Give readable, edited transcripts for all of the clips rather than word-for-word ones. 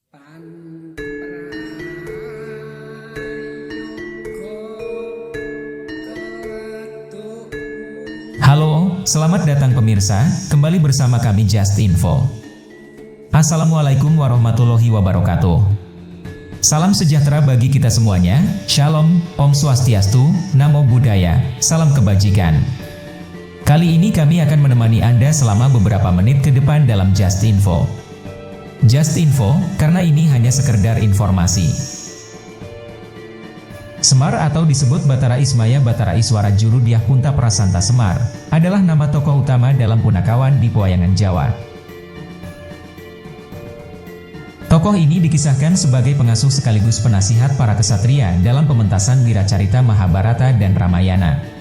Halo, selamat datang pemirsa, kembali bersama kami Just Info. Assalamualaikum warahmatullahi wabarakatuh. Salam sejahtera bagi kita semuanya, Shalom, Om Swastiastu, Namo Buddhaya, salam kebajikan. Kali ini kami akan menemani Anda selama beberapa menit ke depan dalam Just Info. Just Info, karena ini hanya sekedar informasi. Semar atau disebut Batara Ismaya Batara Iswara Juru Dyah Punta Prasanta Semar adalah nama tokoh utama dalam punakawan di pewayangan Jawa. Tokoh ini dikisahkan sebagai pengasuh sekaligus penasihat para kesatria dalam pementasan wiracarita Mahabharata dan Ramayana.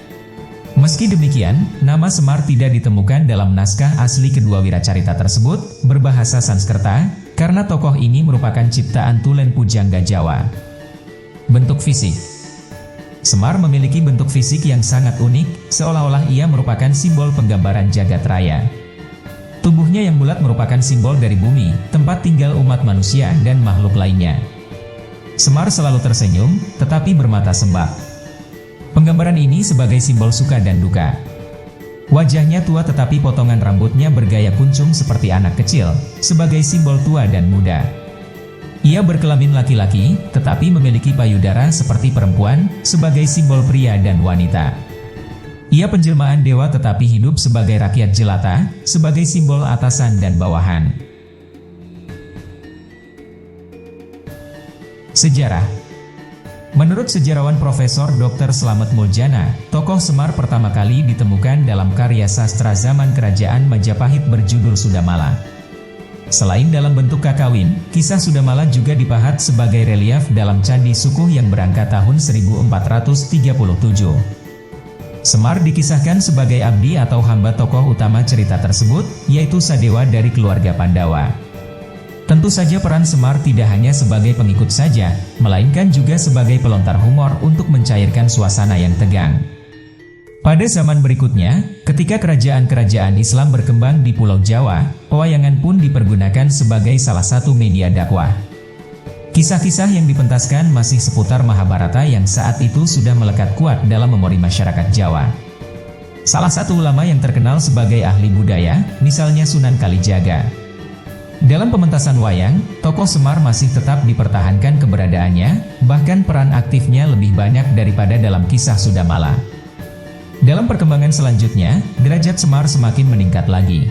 Meski demikian, nama Semar tidak ditemukan dalam naskah asli kedua wiracarita tersebut berbahasa Sanskerta karena tokoh ini merupakan ciptaan Tulen Pujangga Jawa. Bentuk fisik. Semar memiliki bentuk fisik yang sangat unik, seolah-olah ia merupakan simbol penggambaran jagat raya. Tubuhnya yang bulat merupakan simbol dari bumi, tempat tinggal umat manusia dan makhluk lainnya. Semar selalu tersenyum, tetapi bermata sembab. Penggambaran ini sebagai simbol suka dan duka. Wajahnya tua tetapi potongan rambutnya bergaya kuncung seperti anak kecil, sebagai simbol tua dan muda. Ia berkelamin laki-laki, tetapi memiliki payudara seperti perempuan, sebagai simbol pria dan wanita. Ia penjelmaan dewa tetapi hidup sebagai rakyat jelata, sebagai simbol atasan dan bawahan. Sejarah. Menurut sejarawan Profesor Dr. Slamet Muljana, tokoh Semar pertama kali ditemukan dalam karya sastra zaman Kerajaan Majapahit berjudul Sudamala. Selain dalam bentuk kakawin, kisah Sudamala juga dipahat sebagai relief dalam Candi Sukuh yang berangka tahun 1437. Semar dikisahkan sebagai abdi atau hamba tokoh utama cerita tersebut, yaitu Sadewa dari keluarga Pandawa. Tentu saja peran Semar tidak hanya sebagai pengikut saja, melainkan juga sebagai pelontar humor untuk mencairkan suasana yang tegang. Pada zaman berikutnya, ketika kerajaan-kerajaan Islam berkembang di Pulau Jawa, pewayangan pun dipergunakan sebagai salah satu media dakwah. Kisah-kisah yang dipentaskan masih seputar Mahabharata yang saat itu sudah melekat kuat dalam memori masyarakat Jawa. Salah satu ulama yang terkenal sebagai ahli budaya, misalnya Sunan Kalijaga. Dalam pementasan wayang, tokoh Semar masih tetap dipertahankan keberadaannya, bahkan peran aktifnya lebih banyak daripada dalam kisah Sudamala. Dalam perkembangan selanjutnya, derajat Semar semakin meningkat lagi.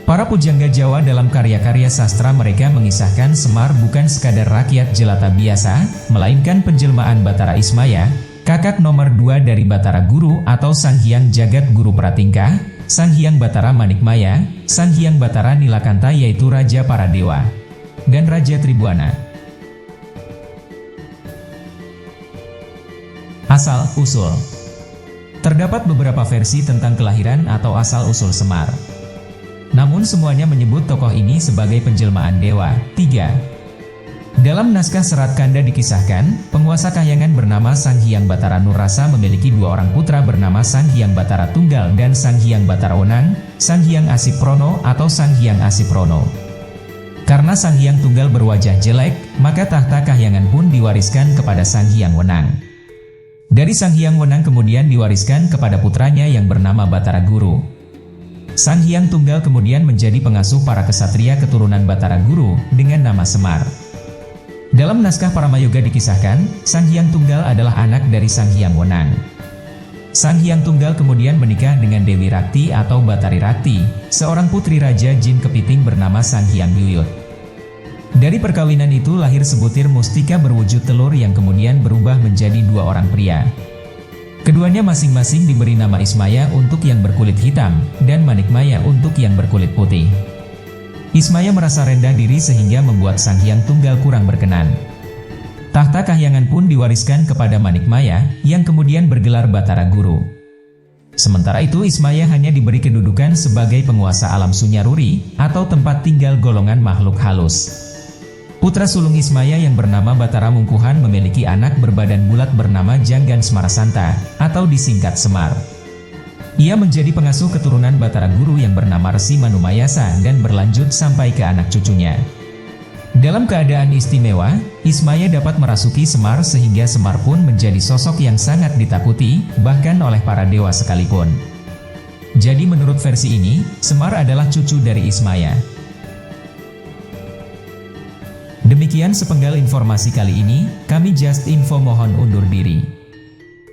Para pujangga Jawa dalam karya-karya sastra mereka mengisahkan Semar bukan sekadar rakyat jelata biasa, melainkan penjelmaan Batara Ismaya, kakak nomor 2 dari Batara Guru atau Sang Hyang Jagat Guru Pratingkah, Sang Hyang Batara Manikmaya, Sang Hyang Batara Nilakanta yaitu Raja para Dewa, dan Raja Tribuana. Asal-usul. Terdapat beberapa versi tentang kelahiran atau asal-usul Semar. Namun semuanya menyebut tokoh ini sebagai penjelmaan dewa. 3. Dalam naskah Serat Kanda dikisahkan, penguasa kahyangan bernama Sang Hyang Batara Nurrasa memiliki dua orang putra bernama Sang Hyang Batara Tunggal dan Sang Hyang Batara Wenang, Sang Hyang Asiprono atau Sang Hyang Asiprono. Karena Sang Hyang Tunggal berwajah jelek, maka tahta kahyangan pun diwariskan kepada Sang Hyang Wenang. Dari Sang Hyang Wenang kemudian diwariskan kepada putranya yang bernama Batara Guru. Sang Hyang Tunggal kemudian menjadi pengasuh para kesatria keturunan Batara Guru dengan nama Semar. Dalam naskah Paramayoga dikisahkan, Sang Hyang Tunggal adalah anak dari Sang Hyang Wenang. Sang Hyang Tunggal kemudian menikah dengan Dewi Rakti atau Batari Rakti, seorang putri Raja Jin Kepiting bernama Sang Hyang Yuyut. Dari perkawinan itu lahir sebutir mustika berwujud telur yang kemudian berubah menjadi dua orang pria. Keduanya masing-masing diberi nama Ismaya untuk yang berkulit hitam, dan Manikmaya untuk yang berkulit putih. Ismaya merasa rendah diri sehingga membuat Sang Hyang Tunggal kurang berkenan. Tahta kahyangan pun diwariskan kepada Manikmaya, yang kemudian bergelar Batara Guru. Sementara itu Ismaya hanya diberi kedudukan sebagai penguasa alam Sunyaruri, atau tempat tinggal golongan makhluk halus. Putra sulung Ismaya yang bernama Batara Mungkuhan memiliki anak berbadan bulat bernama Janggan Semarasanta, atau disingkat Semar. Ia menjadi pengasuh keturunan Batara Guru yang bernama Resi Manumayasa dan berlanjut sampai ke anak cucunya. Dalam keadaan istimewa, Ismaya dapat merasuki Semar sehingga Semar pun menjadi sosok yang sangat ditakuti, bahkan oleh para dewa sekalipun. Jadi menurut versi ini, Semar adalah cucu dari Ismaya. Demikian sepenggal informasi kali ini, kami Just Info mohon undur diri.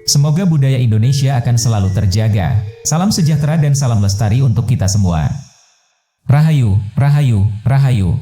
Semoga budaya Indonesia akan selalu terjaga. Salam sejahtera dan salam lestari untuk kita semua. Rahayu, Rahayu, Rahayu.